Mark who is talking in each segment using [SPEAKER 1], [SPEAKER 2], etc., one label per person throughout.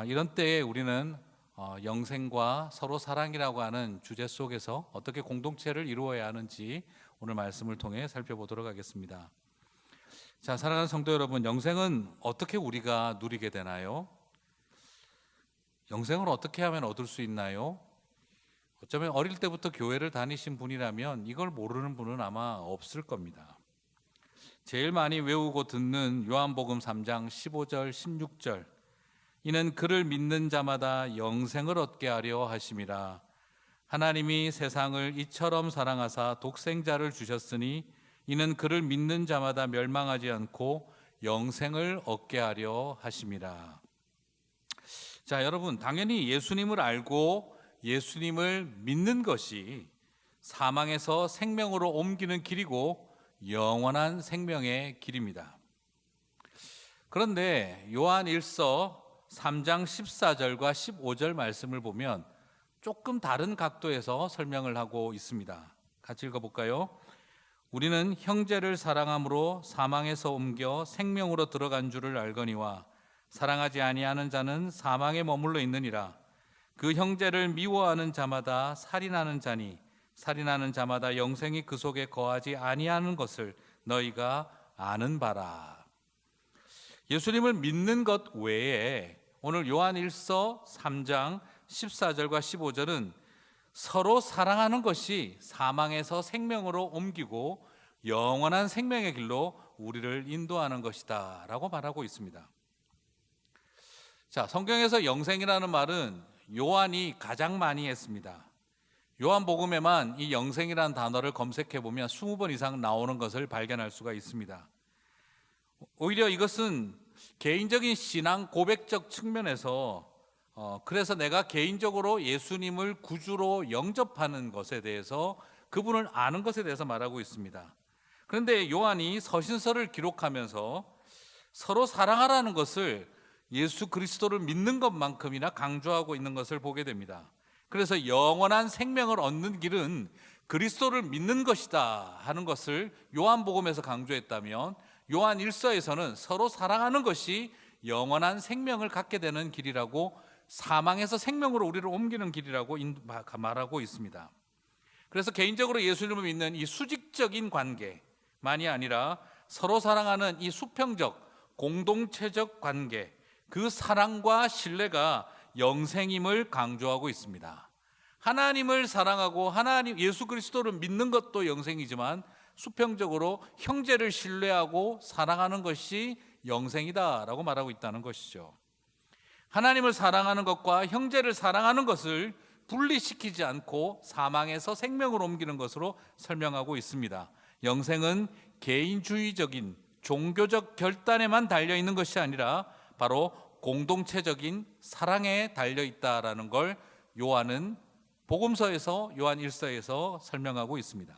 [SPEAKER 1] 이런 때에 우리는 영생과 서로 사랑이라고 하는 주제 속에서 어떻게 공동체를 이루어야 하는지 오늘 말씀을 통해 살펴보도록 하겠습니다. 자, 사랑하는 성도 여러분, 영생은 어떻게 우리가 누리게 되나요? 영생을 어떻게 하면 얻을 수 있나요? 어쩌면 어릴 때부터 교회를 다니신 분이라면 이걸 모르는 분은 아마 없을 겁니다. 제일 많이 외우고 듣는 요한복음 3장 15절 16절, 이는 그를 믿는 자마다 영생을 얻게 하려 하심이라. 하나님이 세상을 이처럼 사랑하사 독생자를 주셨으니 이는 그를 믿는 자마다 멸망하지 않고 영생을 얻게 하려 하심이라. 자, 여러분, 당연히 예수님을 알고 예수님을 믿는 것이 사망에서 생명으로 옮기는 길이고 영원한 생명의 길입니다. 그런데 요한 1서 3장 14절과 15절 말씀을 보면 조금 다른 각도에서 설명을 하고 있습니다. 같이 읽어볼까요? 우리는 형제를 사랑함으로 사망에서 옮겨 생명으로 들어간 줄을 알거니와 사랑하지 아니하는 자는 사망에 머물러 있느니라. 그 형제를 미워하는 자마다 살인하는 자니 살인하는 자마다 영생이 그 속에 거하지 아니하는 것을 너희가 아는 바라. 예수님을 믿는 것 외에 오늘 요한 1서 3장 14절과 15절은 서로 사랑하는 것이 사망에서 생명으로 옮기고 영원한 생명의 길로 우리를 인도하는 것이다 라고 말하고 있습니다. 자, 성경에서 영생이라는 말은 요한이 가장 많이 했습니다. 요한복음에만 이 영생이라는 단어를 검색해 보면 20번 이상 나오는 것을 발견할 수가 있습니다. 오히려 이것은 개인적인 신앙 고백적 측면에서 그래서 내가 개인적으로 예수님을 구주로 영접하는 것에 대해서, 그분을 아는 것에 대해서 말하고 있습니다. 그런데 요한이 서신서를 기록하면서 서로 사랑하라는 것을 예수 그리스도를 믿는 것만큼이나 강조하고 있는 것을 보게 됩니다. 그래서 영원한 생명을 얻는 길은 그리스도를 믿는 것이다 하는 것을 요한복음에서 강조했다면, 요한 1서에서는 서로 사랑하는 것이 영원한 생명을 갖게 되는 길이라고, 사망에서 생명으로 우리를 옮기는 길이라고 말하고 있습니다. 그래서 개인적으로 예수님을 믿는 이 수직적인 관계만이 아니라 서로 사랑하는 이 수평적 공동체적 관계, 그 사랑과 신뢰가 영생임을 강조하고 있습니다. 하나님을 사랑하고 예수 그리스도를 믿는 것도 영생이지만 수평적으로 형제를 신뢰하고 사랑하는 것이 영생이다라고 말하고 있다는 것이죠. 하나님을 사랑하는 것과 형제를 사랑하는 것을 분리시키지 않고 사망에서 생명으로 옮기는 것으로 설명하고 있습니다. 영생은 개인주의적인 종교적 결단에만 달려있는 것이 아니라 바로 공동체적인 사랑에 달려있다라는 걸 요한은 복음서에서, 요한 1서에서 설명하고 있습니다.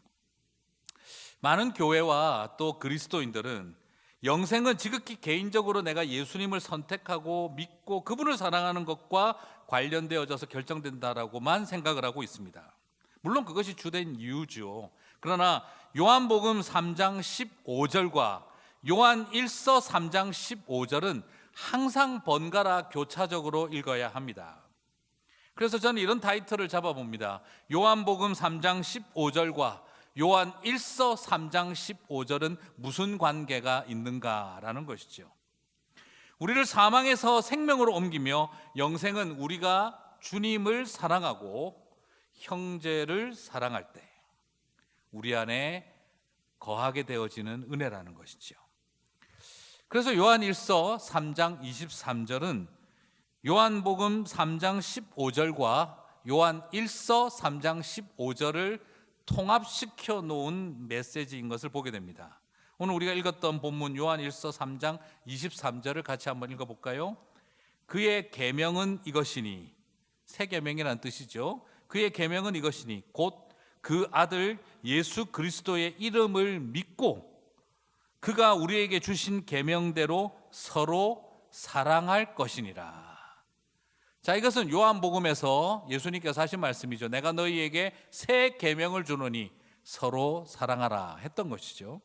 [SPEAKER 1] 많은 교회와 또 그리스도인들은 영생은 지극히 개인적으로 내가 예수님을 선택하고 믿고 그분을 사랑하는 것과 관련되어져서 결정된다라고만 생각을 하고 있습니다. 물론 그것이 주된 이유죠. 그러나 요한복음 3장 15절과 요한 1서 3장 15절은 항상 번갈아 교차적으로 읽어야 합니다. 그래서 저는 이런 타이틀을 잡아봅니다. 요한복음 3장 15절과 요한 1서 3장 15절은 무슨 관계가 있는가라는 것이죠. 우리를 사망에서 생명으로 옮기며 영생은 우리가 주님을 사랑하고 형제를 사랑할 때 우리 안에 거하게 되어지는 은혜라는 것이죠. 그래서 요한 1서 3장 23절은 요한복음 3장 15절과 요한 1서 3장 15절을 통합시켜 놓은 메시지인 것을 보게 됩니다. 오늘 우리가 읽었던 본문 요한 1서 3장 23절을 같이 한번 읽어볼까요? 그의 계명은 이것이니, 새 계명이라는 뜻이죠. 그의 계명은 이것이니 곧 그 아들 예수 그리스도의 이름을 믿고 그가 우리에게 주신 계명대로 서로 사랑할 것이니라. 자, 이것은 요한복음에서 예수님께서 하신 말씀이죠. 내가 너희에게 새 계명을 주노니 서로 사랑하라 했던 것이죠.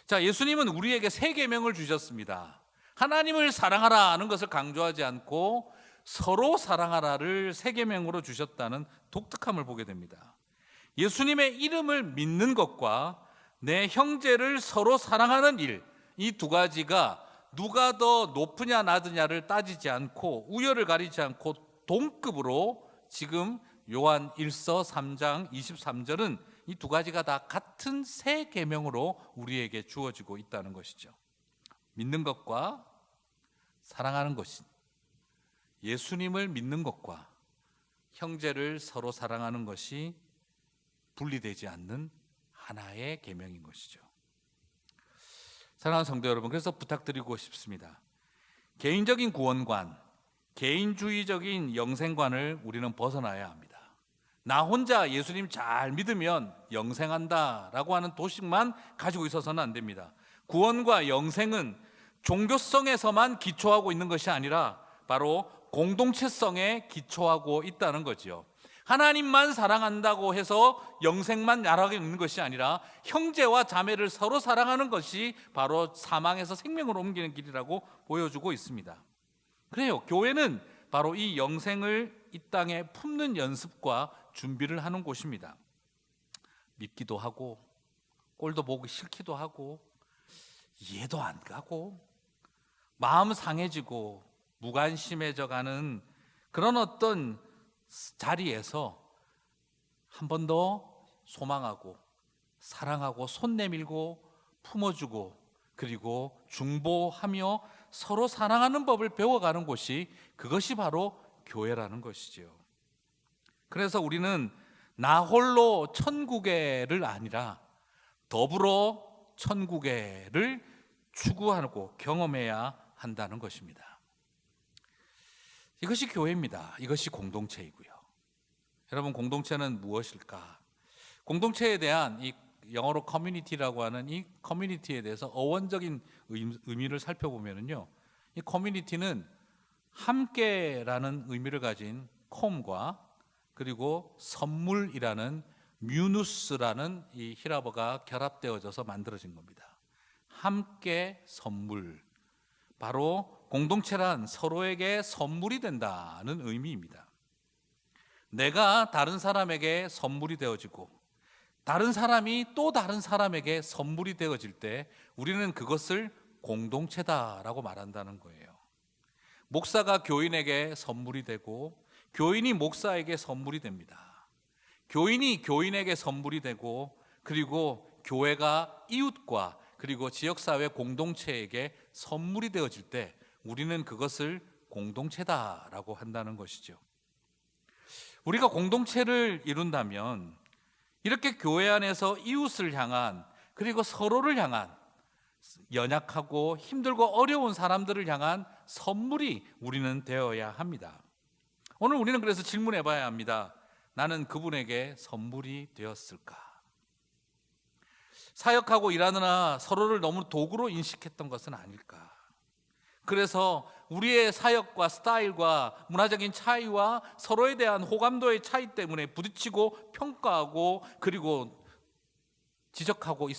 [SPEAKER 1] 자, 예수님은 우리에게 새 계명을 주셨습니다. 하나님을 사랑하라 하는 것을 강조하지 않고 서로 사랑하라를 세 계명으로 주셨다는 독특함을 보게 됩니다. 예수님의 이름을 믿는 것과 내 형제를 서로 사랑하는 일, 이 두 가지가 누가 더 높으냐 낮으냐를 따지지 않고 우열을 가리지 않고 동급으로 지금 요한 1서 3장 23절은 이 두 가지가 다 같은 세 계명으로 우리에게 주어지고 있다는 것이죠. 믿는 것과 사랑하는 것이, 예수님을 믿는 것과 형제를 서로 사랑하는 것이 분리되지 않는 하나의 계명인 것이죠. 사랑하는 성도 여러분, 그래서 부탁드리고 싶습니다. 개인적인 구원관, 개인주의적인 영생관을 우리는 벗어나야 합니다. 나 혼자 예수님 잘 믿으면 영생한다라고 하는 도식만 가지고 있어서는 안 됩니다. 구원과 영생은 종교성에서만 기초하고 있는 것이 아니라 바로 공동체성에 기초하고 있다는 거지요. 하나님만 사랑한다고 해서 영생만 나라가 있는 것이 아니라 형제와 자매를 서로 사랑하는 것이 바로 사망에서 생명으로 옮기는 길이라고 보여주고 있습니다. 그래요. 교회는 바로 이 영생을 이 땅에 품는 연습과 준비를 하는 곳입니다. 믿기도 하고 꼴도 보기 싫기도 하고 이해도 안 가고 마음 상해지고 무관심해져 가는 그런 어떤 자리에서 한 번 더 소망하고 사랑하고 손 내밀고 품어주고 그리고 중보하며 서로 사랑하는 법을 배워가는 곳이, 그것이 바로 교회라는 것이지요. 그래서 우리는 나 홀로 천국에를 아니라 더불어 천국에를 추구하고 경험해야 한다는 것입니다. 이것이 교회입니다. 이것이 공동체이고요. 여러분, 공동체는 무엇일까? 공동체에 대한 이 영어로 커뮤니티라고 하는 이 커뮤니티에 대해서 어원적인 의미를 살펴보면요, 이 커뮤니티는 함께라는 의미를 가진 콤과 그리고 선물이라는 뮤누스라는 이 히라버가 결합되어져서 만들어진 겁니다. 함께 선물, 바로 공동체란 서로에게 선물이 된다는 의미입니다. 내가 다른 사람에게 선물이 되어지고 다른 사람이 또 다른 사람에게 선물이 되어질 때 우리는 그것을 공동체다라고 말한다는 거예요. 목사가 교인에게 선물이 되고 교인이 목사에게 선물이 됩니다. 교인이 교인에게 선물이 되고 그리고 교회가 이웃과 그리고 지역사회 공동체에게 선물이 되어질 때 우리는 그것을 공동체다라고 한다는 것이죠. 우리가 공동체를 이룬다면 이렇게 교회 안에서 이웃을 향한 그리고 서로를 향한 연약하고 힘들고 어려운 사람들을 향한 선물이 우리는 되어야 합니다. 오늘 우리는 그래서 질문해 봐야 합니다. 나는 그분에게 선물이 되었을까? 사역하고 일하느라 서로를 너무 도구로 인식했던 것은 아닐까? 그래서 우리의 사역과 스타일과 문화적인 차이와 서로에 대한 호감도의 차이 때문에 부딪히고 평가하고 그리고 지적하고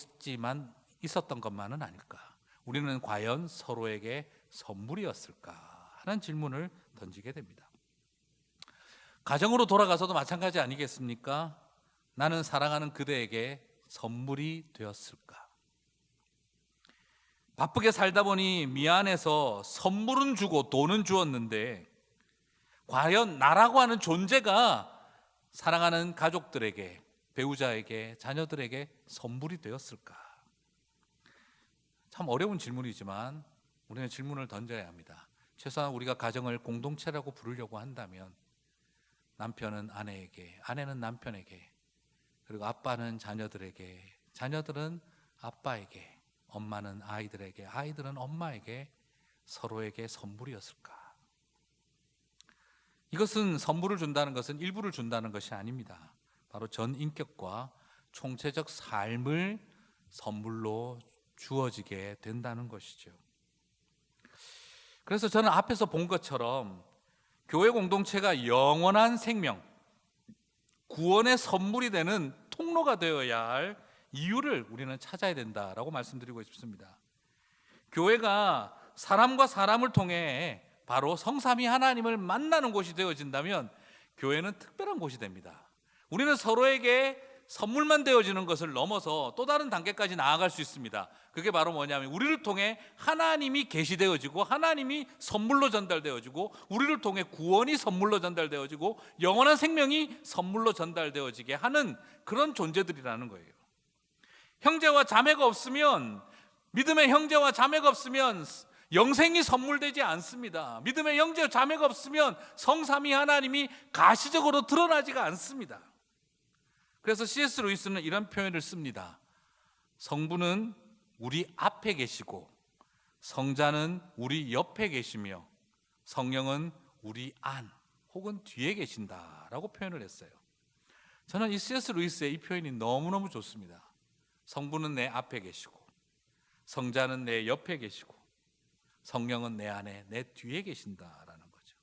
[SPEAKER 1] 있었던 것만은 아닐까? 우리는 과연 서로에게 선물이었을까 하는 질문을 던지게 됩니다. 가정으로 돌아가서도 마찬가지 아니겠습니까? 나는 사랑하는 그대에게 선물이 되었을까? 바쁘게 살다 보니 미안해서 선물은 주고 돈은 주었는데 과연 나라고 하는 존재가 사랑하는 가족들에게, 배우자에게, 자녀들에게 선물이 되었을까? 참 어려운 질문이지만 우리는 질문을 던져야 합니다. 최소한 우리가 가정을 공동체라고 부르려고 한다면 남편은 아내에게, 아내는 남편에게, 그리고 아빠는 자녀들에게, 자녀들은 아빠에게, 엄마는 아이들에게, 아이들은 엄마에게 서로에게 선물이었을까? 이것은 선물을 준다는 것은 일부를 준다는 것이 아닙니다. 바로 전 인격과 총체적 삶을 선물로 주어지게 된다는 것이죠. 그래서 저는 앞에서 본 것처럼 교회 공동체가 영원한 생명, 구원의 선물이 되는 통로가 되어야 할 이유를 우리는 찾아야 된다라고 말씀드리고 싶습니다. 교회가 사람과 사람을 통해 바로 성삼위 하나님을 만나는 곳이 되어진다면 교회는 특별한 곳이 됩니다. 우리는 서로에게 선물만 되어지는 것을 넘어서 또 다른 단계까지 나아갈 수 있습니다. 그게 바로 뭐냐면 우리를 통해 하나님이 계시되어지고 하나님이 선물로 전달되어지고 우리를 통해 구원이 선물로 전달되어지고 영원한 생명이 선물로 전달되어지게 하는 그런 존재들이라는 거예요. 형제와 자매가 없으면, 믿음의 형제와 자매가 없으면 영생이 선물되지 않습니다. 믿음의 형제와 자매가 없으면 성삼위 하나님이 가시적으로 드러나지가 않습니다. 그래서 C.S. 루이스는 이런 표현을 씁니다. 성부는 우리 앞에 계시고 성자는 우리 옆에 계시며 성령은 우리 안 혹은 뒤에 계신다라고 표현을 했어요. 저는 이 C.S. 루이스의 이 표현이 너무너무 좋습니다. 성부는 내 앞에 계시고 성자는 내 옆에 계시고 성령은 내 안에 내 뒤에 계신다라는 거죠.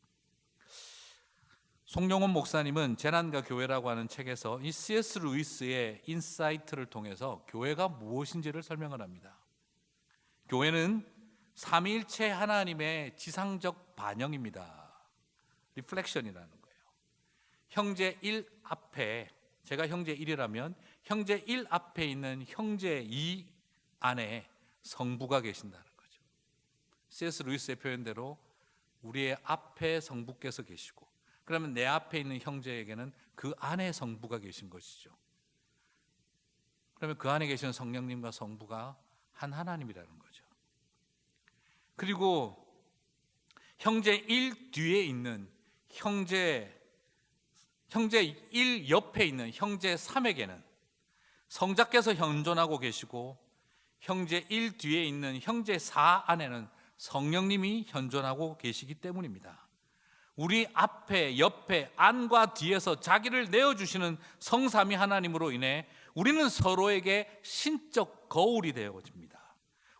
[SPEAKER 1] 송영원 목사님은 재난과 교회라고 하는 책에서 이 C.S. 루이스의 인사이트를 통해서 교회가 무엇인지를 설명을 합니다. 교회는 삼위일체 하나님의 지상적 반영입니다. 리플렉션이라는 거예요. 형제 1 앞에, 제가 형제 1이라면 형제 1 앞에 있는 형제 2 안에 성부가 계신다는 거죠. C.S. 루이스의 표현대로 우리의 앞에 성부께서 계시고, 그러면 내 앞에 있는 형제에게는 그 안에 성부가 계신 것이죠. 그러면 그 안에 계시는 성령님과 성부가 한 하나님이라는 거죠. 그리고 형제 1 뒤에 있는 형제 1 옆에 있는 형제 3에게는 성자께서 현존하고 계시고, 형제 1 뒤에 있는 형제 4 안에는 성령님이 현존하고 계시기 때문입니다. 우리 앞에, 옆에, 안과 뒤에서 자기를 내어주시는 성삼위 하나님으로 인해 우리는 서로에게 신적 거울이 되어집니다.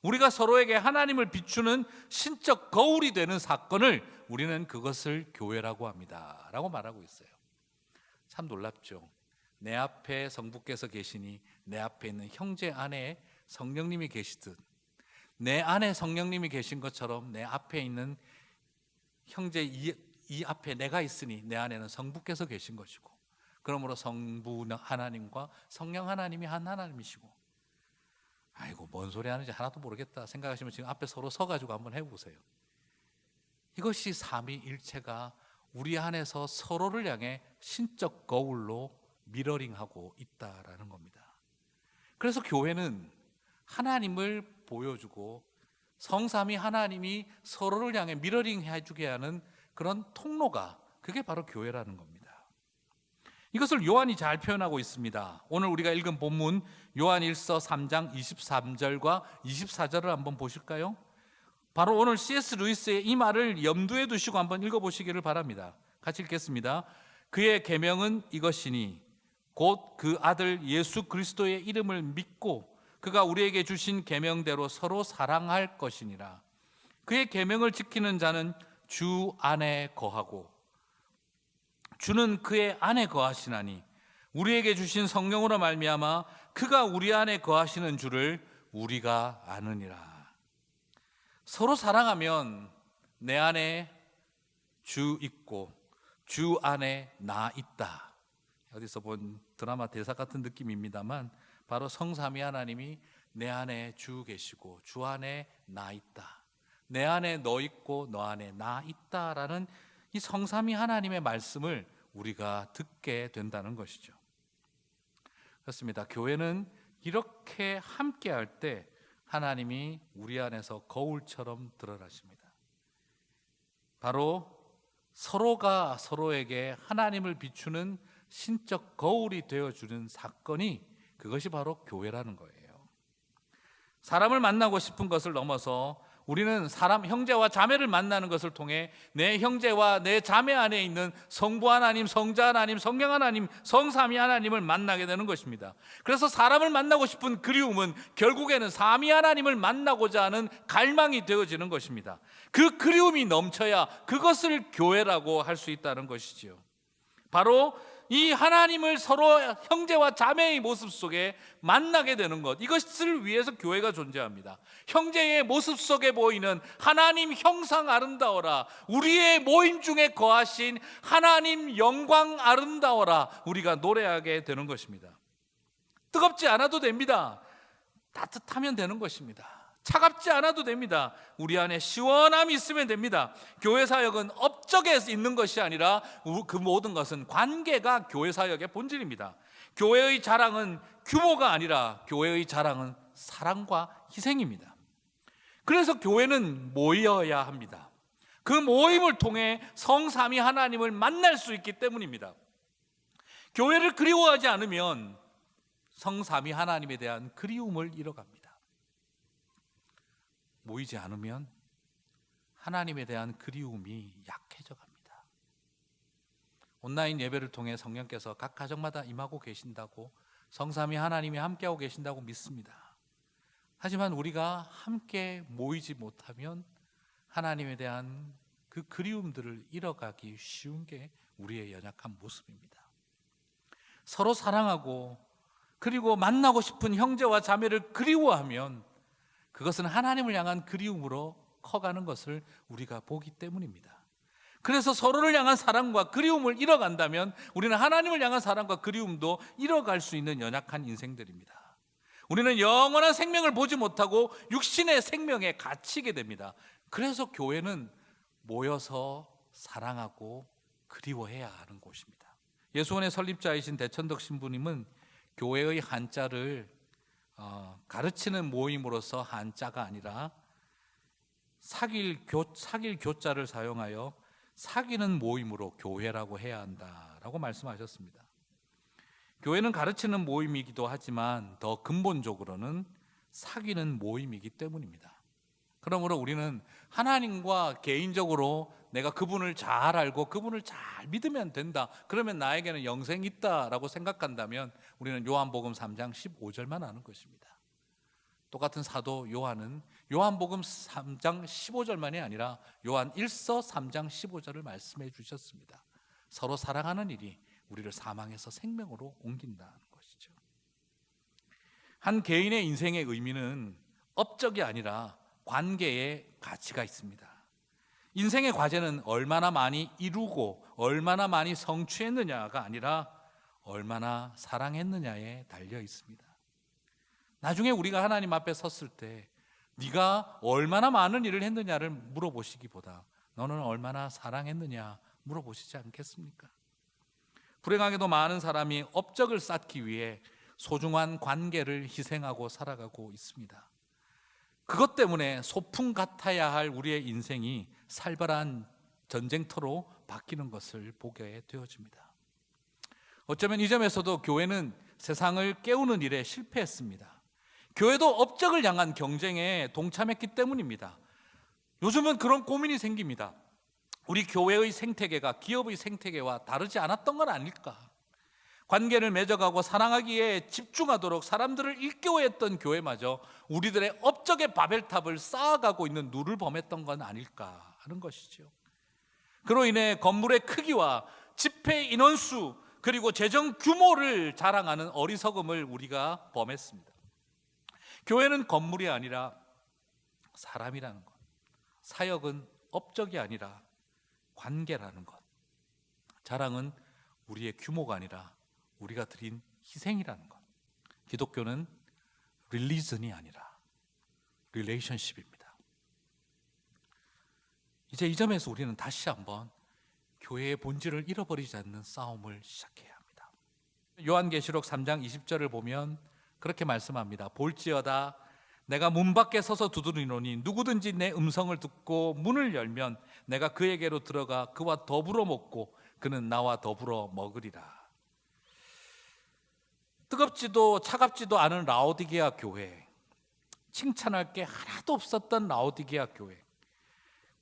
[SPEAKER 1] 우리가 서로에게 하나님을 비추는 신적 거울이 되는 사건을 우리는 그것을 교회라고 합니다 라고 말하고 있어요. 참 놀랍죠. 내 앞에 성부께서 계시니 내 앞에 있는 형제 안에 성령님이 계시듯, 내 안에 성령님이 계신 것처럼 내 앞에 있는 형제 이 앞에 내가 있으니 내 안에는 성부께서 계신 것이고, 그러므로 성부 하나님과 성령 하나님이 한 하나님이시고, 아이고 뭔 소리 하는지 하나도 모르겠다 생각하시면 지금 앞에 서로 서가지고 한번 해보세요. 이것이 삼위일체가 우리 안에서 서로를 향해 신적 거울로 미러링하고 있다라는 겁니다. 그래서 교회는 하나님을 보여주고 성삼위 하나님이 서로를 향해 미러링 해주게 하는 그런 통로가, 그게 바로 교회라는 겁니다. 이것을 요한이 잘 표현하고 있습니다. 오늘 우리가 읽은 본문 요한 1서 3장 23절과 24절을 한번 보실까요? 바로 오늘 C.S. 루이스의 이 말을 염두에 두시고 한번 읽어보시기를 바랍니다. 같이 읽겠습니다. 그의 계명은 이것이니 곧 그 아들 예수 그리스도의 이름을 믿고 그가 우리에게 주신 계명대로 서로 사랑할 것이니라. 그의 계명을 지키는 자는 주 안에 거하고 주는 그의 안에 거하시나니 우리에게 주신 성령으로 말미암아 그가 우리 안에 거하시는 줄을 우리가 아느니라. 서로 사랑하면 내 안에 주 있고 주 안에 나 있다. 어디서 본 드라마 대사 같은 느낌입니다만 바로 성삼위 하나님이 내 안에 주 계시고 주 안에 나 있다, 내 안에 너 있고 너 안에 나 있다라는 이 성삼위 하나님의 말씀을 우리가 듣게 된다는 것이죠. 그렇습니다. 교회는 이렇게 함께할 때 하나님이 우리 안에서 거울처럼 드러나십니다. 바로 서로가 서로에게 하나님을 비추는 신적 거울이 되어주는 사건이, 그것이 바로 교회라는 거예요. 사람을 만나고 싶은 것을 넘어서 우리는 형제와 자매를 만나는 것을 통해 내 형제와 내 자매 안에 있는 성부 하나님, 성자 하나님, 성령 하나님, 성삼위 하나님을 만나게 되는 것입니다. 그래서 사람을 만나고 싶은 그리움은 결국에는 삼위 하나님을 만나고자 하는 갈망이 되어지는 것입니다. 그 그리움이 넘쳐야 그것을 교회라고 할 수 있다는 것이지요. 바로 이 하나님을 서로 형제와 자매의 모습 속에 만나게 되는 것, 이것을 위해서 교회가 존재합니다. 형제의 모습 속에 보이는 하나님 형상 아름다워라, 우리의 모임 중에 거하신 하나님 영광 아름다워라, 우리가 노래하게 되는 것입니다. 뜨겁지 않아도 됩니다. 따뜻하면 되는 것입니다. 차갑지 않아도 됩니다. 우리 안에 시원함이 있으면 됩니다. 교회 사역은 업적에 있는 것이 아니라 그 모든 것은 관계가 교회 사역의 본질입니다. 교회의 자랑은 규모가 아니라 교회의 자랑은 사랑과 희생입니다. 그래서 교회는 모여야 합니다. 그 모임을 통해 성삼위 하나님을 만날 수 있기 때문입니다. 교회를 그리워하지 않으면 성삼위 하나님에 대한 그리움을 잃어갑니다. 모이지 않으면 하나님에 대한 그리움이 약해져 갑니다. 온라인 예배를 통해 성령께서 각 가정마다 임하고 계신다고, 성삼위 하나님이 함께하고 계신다고 믿습니다. 하지만 우리가 함께 모이지 못하면 하나님에 대한 그 그리움들을 잃어가기 쉬운 게 우리의 연약한 모습입니다. 서로 사랑하고 그리고 만나고 싶은 형제와 자매를 그리워하면 그것은 하나님을 향한 그리움으로 커가는 것을 우리가 보기 때문입니다. 그래서 서로를 향한 사랑과 그리움을 잃어간다면 우리는 하나님을 향한 사랑과 그리움도 잃어갈 수 있는 연약한 인생들입니다. 우리는 영원한 생명을 보지 못하고 육신의 생명에 갇히게 됩니다. 그래서 교회는 모여서 사랑하고 그리워해야 하는 곳입니다. 예수원의 설립자이신 대천덕 신부님은 교회의 한자를 가르치는 모임으로서 한자가 아니라 사귈 교자를 사용하여 사귀는 모임으로 교회라고 해야 한다라고 말씀하셨습니다. 교회는 가르치는 모임이기도 하지만 더 근본적으로는 사귀는 모임이기 때문입니다. 그러므로 우리는 하나님과 개인적으로 내가 그분을 잘 알고 그분을 잘 믿으면 된다, 그러면 나에게는 영생이 있다라고 생각한다면 우리는 요한복음 3장 15절만 아는 것입니다. 똑같은 사도 요한은 요한복음 3장 15절만이 아니라 요한 1서 3장 15절을 말씀해 주셨습니다. 서로 사랑하는 일이 우리를 사망에서 생명으로 옮긴다는 것이죠. 한 개인의 인생의 의미는 업적이 아니라 관계의 가치가 있습니다. 인생의 과제는 얼마나 많이 이루고 얼마나 많이 성취했느냐가 아니라 얼마나 사랑했느냐에 달려 있습니다. 나중에 우리가 하나님 앞에 섰을 때 네가 얼마나 많은 일을 했느냐를 물어보시기보다 너는 얼마나 사랑했느냐 물어보시지 않겠습니까? 불행하게도 많은 사람이 업적을 쌓기 위해 소중한 관계를 희생하고 살아가고 있습니다. 그것 때문에 소풍 같아야 할 우리의 인생이 살벌한 전쟁터로 바뀌는 것을 보게 되어집니다. 어쩌면 이 점에서도 교회는 세상을 깨우는 일에 실패했습니다. 교회도 업적을 향한 경쟁에 동참했기 때문입니다. 요즘은 그런 고민이 생깁니다. 우리 교회의 생태계가 기업의 생태계와 다르지 않았던 건 아닐까? 관계를 맺어가고 사랑하기에 집중하도록 사람들을 일깨워했던 교회마저 우리들의 업적의 바벨탑을 쌓아가고 있는 누를 범했던 건 아닐까 하는 것이죠. 그로 인해 건물의 크기와 집회 인원수 그리고 재정 규모를 자랑하는 어리석음을 우리가 범했습니다. 교회는 건물이 아니라 사람이라는 것, 사역은 업적이 아니라 관계라는 것, 자랑은 우리의 규모가 아니라 우리가 드린 희생이라는 것, 기독교는 릴리전이 아니라 릴레이션십입니다. 이제 이 점에서 우리는 다시 한번 교회의 본질을 잃어버리지 않는 싸움을 시작해야 합니다. 요한계시록 3장 20절을 보면 그렇게 말씀합니다. 볼지어다 내가 문 밖에 서서 두드리노니 누구든지 내 음성을 듣고 문을 열면 내가 그에게로 들어가 그와 더불어 먹고 그는 나와 더불어 먹으리라. 뜨겁지도 차갑지도 않은 라오디게아 교회, 칭찬할 게 하나도 없었던 라오디게아 교회,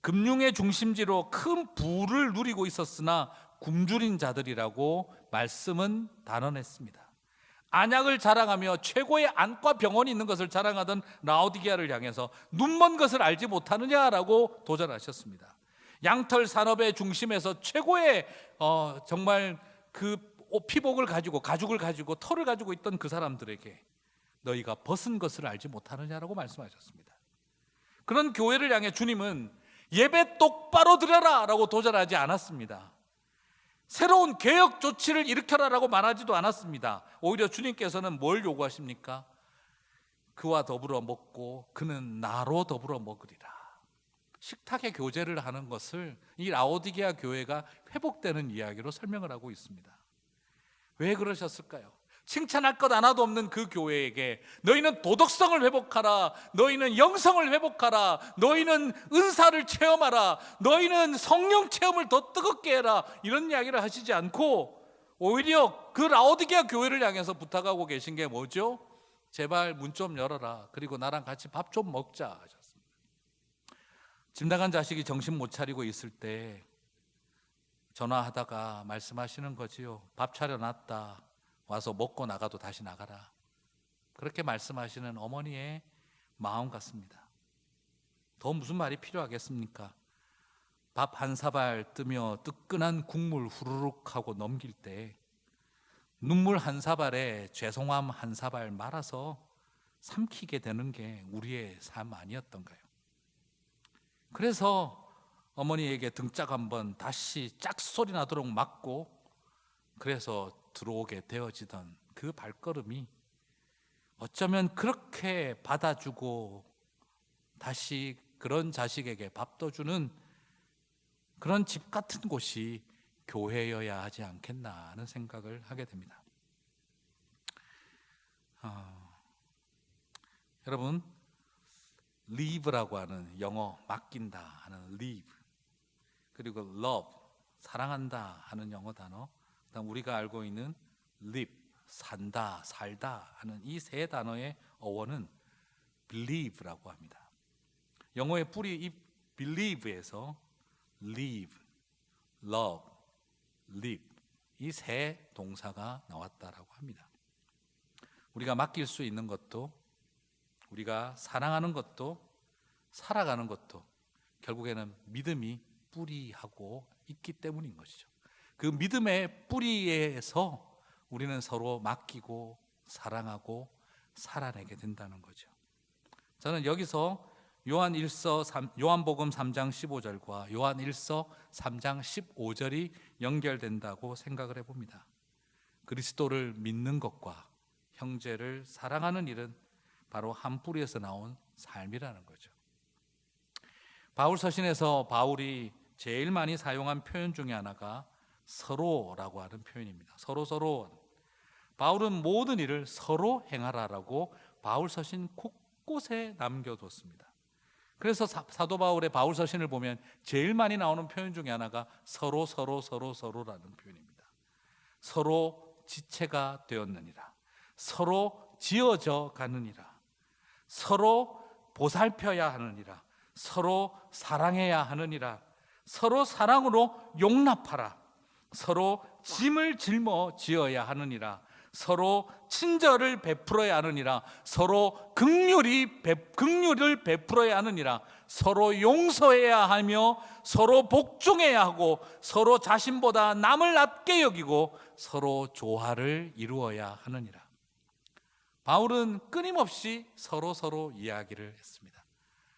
[SPEAKER 1] 금융의 중심지로 큰 부를 누리고 있었으나 굶주린 자들이라고 말씀은 단언했습니다. 안약을 자랑하며 최고의 안과 병원이 있는 것을 자랑하던 라오디게아를 향해서 눈먼 것을 알지 못하느냐라고 도전하셨습니다. 양털 산업의 중심에서 최고의 정말 그 피복을 가지고 가죽을 가지고 털을 가지고 있던 그 사람들에게 너희가 벗은 것을 알지 못하느냐라고 말씀하셨습니다. 그런 교회를 향해 주님은 예배 똑바로 드려라 라고 도전하지 않았습니다. 새로운 개혁 조치를 일으켜라라고 말하지도 않았습니다. 오히려 주님께서는 뭘 요구하십니까? 그와 더불어 먹고 그는 나로 더불어 먹으리라. 식탁의 교제를 하는 것을 이 라오디게아 교회가 회복되는 이야기로 설명을 하고 있습니다. 왜 그러셨을까요? 칭찬할 것 하나도 없는 그 교회에게 너희는 도덕성을 회복하라, 너희는 영성을 회복하라, 너희는 은사를 체험하라, 너희는 성령 체험을 더 뜨겁게 해라, 이런 이야기를 하시지 않고 오히려 그 라오디게아 교회를 향해서 부탁하고 계신 게 뭐죠? 제발 문 좀 열어라, 그리고 나랑 같이 밥 좀 먹자 하셨습니다. 집 나간 자식이 정신 못 차리고 있을 때 전화하다가 말씀하시는 거지요. 밥 차려놨다, 와서 먹고 나가도 다시 나가라. 그렇게 말씀하시는 어머니의 마음 같습니다. 더 무슨 말이 필요하겠습니까? 밥 한 사발 뜨며 뜨끈한 국물 후루룩 하고 넘길 때 눈물 한 사발에 죄송함 한 사발 말아서 삼키게 되는 게 우리의 삶 아니었던가요? 그래서 어머니에게 등짝 한번 다시 짝소리 나도록 맞고 그래서 들어오게 되어지던 그 발걸음이 어쩌면 그렇게 받아주고 다시 그런 자식에게 밥도 주는 그런 집 같은 곳이 교회여야 하지 않겠나 하는 생각을 하게 됩니다. 여러분, leave라고 하는 영어 맡긴다 하는 leave, 그리고 love 사랑한다 하는 영어 단어, 그다음 우리가 알고 있는 live 산다 살다 하는 이 세 단어의 어원은 believe라고 합니다. 영어의 뿌리 이 believe에서 live, love, live 이 세 동사가 나왔다라고 합니다. 우리가 맡길 수 있는 것도, 우리가 사랑하는 것도, 살아가는 것도 결국에는 믿음이 뿌리하고 있기 때문인 것이죠. 그 믿음의 뿌리에서 우리는 서로 맡기고 사랑하고 살아내게 된다는 거죠. 저는 여기서 요한복음 3장 15절과 요한 1서 3장 15절이 연결된다고 생각을 해봅니다. 그리스도를 믿는 것과 형제를 사랑하는 일은 바로 한 뿌리에서 나온 삶이라는 거죠. 바울 서신에서 바울이 제일 많이 사용한 표현 중에 하나가 서로라고 하는 표현입니다. 서로. 바울은 모든 일을 서로 행하라라고 바울 서신 곳곳에 남겨뒀습니다. 그래서 사도 바울의 바울 서신을 보면 제일 많이 나오는 표현 중에 하나가 서로라는 표현입니다. 서로 지체가 되었느니라, 서로 지어져 가느니라, 서로 보살펴야 하느니라, 서로 사랑해야 하느니라, 서로 사랑으로 용납하라, 서로 짐을 짊어지어야 하느니라, 서로 친절을 베풀어야 하느니라, 서로 긍휼을 베풀어야 하느니라, 서로 용서해야 하며 서로 복종해야 하고 서로 자신보다 남을 낮게 여기고 서로 조화를 이루어야 하느니라. 바울은 끊임없이 서로 이야기를 했습니다.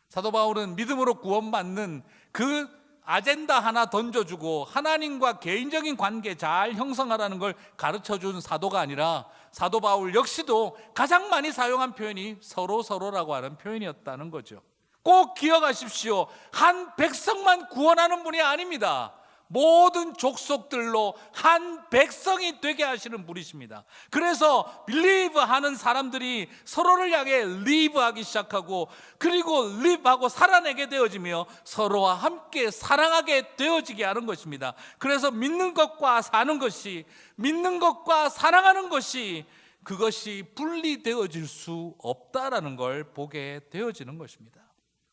[SPEAKER 1] 사도 바울은 믿음으로 구원받는 그 아젠다 하나 던져주고 하나님과 개인적인 관계 잘 형성하라는 걸 가르쳐준 사도가 아니라 사도 바울 역시도 가장 많이 사용한 표현이 서로라고 하는 표현이었다는 거죠. 꼭 기억하십시오. 한 백성만 구원하는 분이 아닙니다. 모든 족속들로 한 백성이 되게 하시는 분이십니다. 그래서 believe 하는 사람들이 서로를 향해 live 하기 시작하고 그리고 live 하고 살아내게 되어지며 서로와 함께 사랑하게 되어지게 하는 것입니다. 그래서 믿는 것과 사는 것이, 믿는 것과 사랑하는 것이, 그것이 분리되어질 수 없다라는 걸 보게 되어지는 것입니다.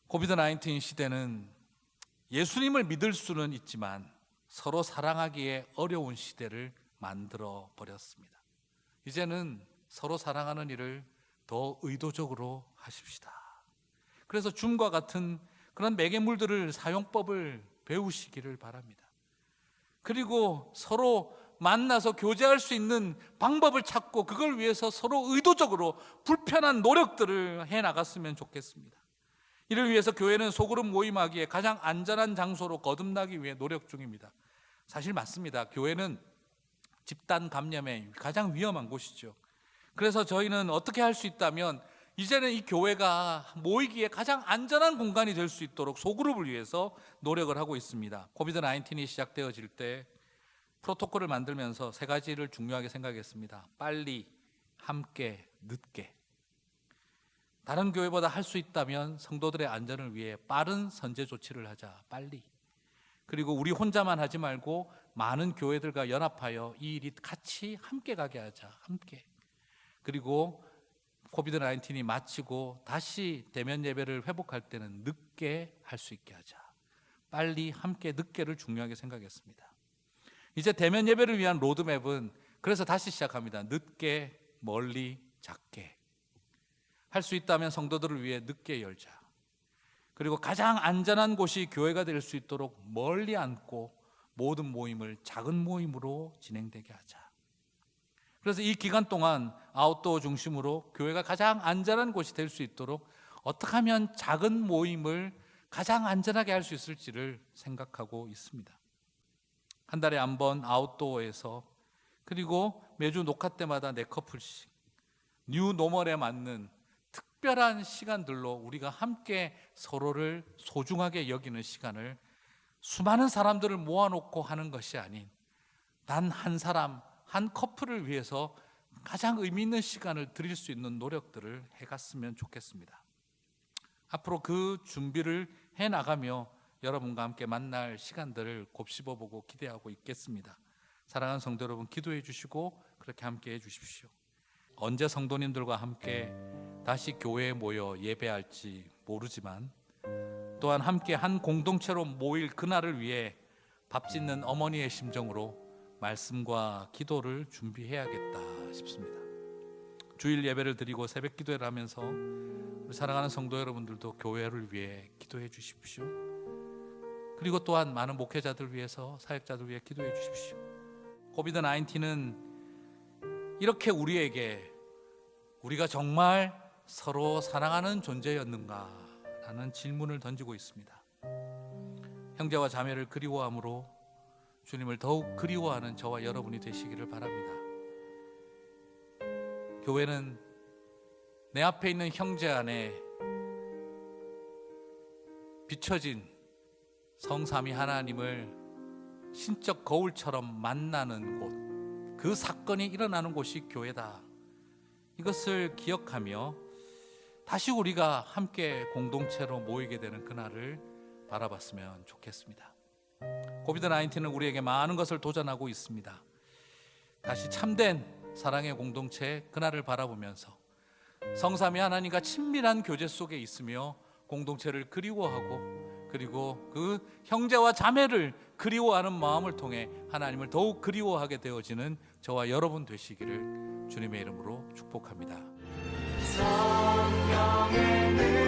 [SPEAKER 1] 코비드-19 시대는 예수님을 믿을 수는 있지만 서로 사랑하기에 어려운 시대를 만들어 버렸습니다. 이제는 서로 사랑하는 일을 더 의도적으로 하십시다. 그래서 줌과 같은 그런 매개물들을 사용법을 배우시기를 바랍니다. 그리고 서로 만나서 교제할 수 있는 방법을 찾고 그걸 위해서 서로 의도적으로 불편한 노력들을 해나갔으면 좋겠습니다. 이를 위해서 교회는 소그룹 모임하기에 가장 안전한 장소로 거듭나기 위해 노력 중입니다. 사실 맞습니다. 교회는 집단 감염에 가장 위험한 곳이죠. 그래서 저희는 어떻게 할 수 있다면 이제는 이 교회가 모이기에 가장 안전한 공간이 될 수 있도록 소그룹을 위해서 노력을 하고 있습니다. 코비드 19이 시작되어질 때 프로토콜을 만들면서 세 가지를 중요하게 생각했습니다. 빨리, 함께, 늦게. 다른 교회보다 할 수 있다면 성도들의 안전을 위해 빠른 선제 조치를 하자. 빨리. 그리고 우리 혼자만 하지 말고 많은 교회들과 연합하여 이 일이 같이 함께 가게 하자. 함께. 그리고 코비드 19이 마치고 다시 대면 예배를 회복할 때는 늦게 할 수 있게 하자. 빨리, 함께, 늦게를 중요하게 생각했습니다. 이제 대면 예배를 위한 로드맵은 그래서 다시 시작합니다. 늦게, 멀리, 작게. 할 수 있다면 성도들을 위해 늦게 열자. 그리고 가장 안전한 곳이 교회가 될 수 있도록 멀리 앉고 모든 모임을 작은 모임으로 진행되게 하자. 그래서 이 기간 동안 아웃도어 중심으로 교회가 가장 안전한 곳이 될 수 있도록 어떻게 하면 작은 모임을 가장 안전하게 할 수 있을지를 생각하고 있습니다. 한 달에 한 번 아웃도어에서, 그리고 매주 녹화 때마다 4커플씩 뉴 노멀에 맞는 특별한 시간들로 우리가 함께 서로를 소중하게 여기는 시간을 수많은 사람들을 모아놓고 하는 것이 아닌 단 한 사람, 한 커플을 위해서 가장 의미 있는 시간을 드릴 수 있는 노력들을 해갔으면 좋겠습니다. 앞으로 그 준비를 해나가며 여러분과 함께 만날 시간들을 곱씹어보고 기대하고 있겠습니다. 사랑하는 성도 여러분, 기도해 주시고 그렇게 함께 해 주십시오. 언제 성도님들과 함께 다시 교회에 모여 예배할지 모르지만 또한 함께 한 공동체로 모일 그날을 위해 밥 짓는 어머니의 심정으로 말씀과 기도를 준비해야겠다 싶습니다. 주일 예배를 드리고 새벽 기도를 하면서 우리 사랑하는 성도 여러분들도 교회를 위해 기도해 주십시오. 그리고 또한 많은 목회자들 위해서, 사역자들 위해 기도해 주십시오. 코비드 19는 이렇게 우리에게 우리가 정말 서로 사랑하는 존재였는가 라는 질문을 던지고 있습니다. 형제와 자매를 그리워함으로 주님을 더욱 그리워하는 저와 여러분이 되시기를 바랍니다. 교회는 내 앞에 있는 형제 안에 비춰진 성삼위 하나님을 신적 거울처럼 만나는 곳, 그 사건이 일어나는 곳이 교회다. 이것을 기억하며 다시 우리가 함께 공동체로 모이게 되는 그날을 바라봤으면 좋겠습니다. 코비드 19는 우리에게 많은 것을 도전하고 있습니다. 다시 참된 사랑의 공동체 그날을 바라보면서 성삼위 하나님과 친밀한 교제 속에 있으며 공동체를 그리워하고, 그리고 그 형제와 자매를 그리워하는 마음을 통해 하나님을 더욱 그리워하게 되어지는 저와 여러분 되시기를 주님의 이름으로 축복합니다. 성령의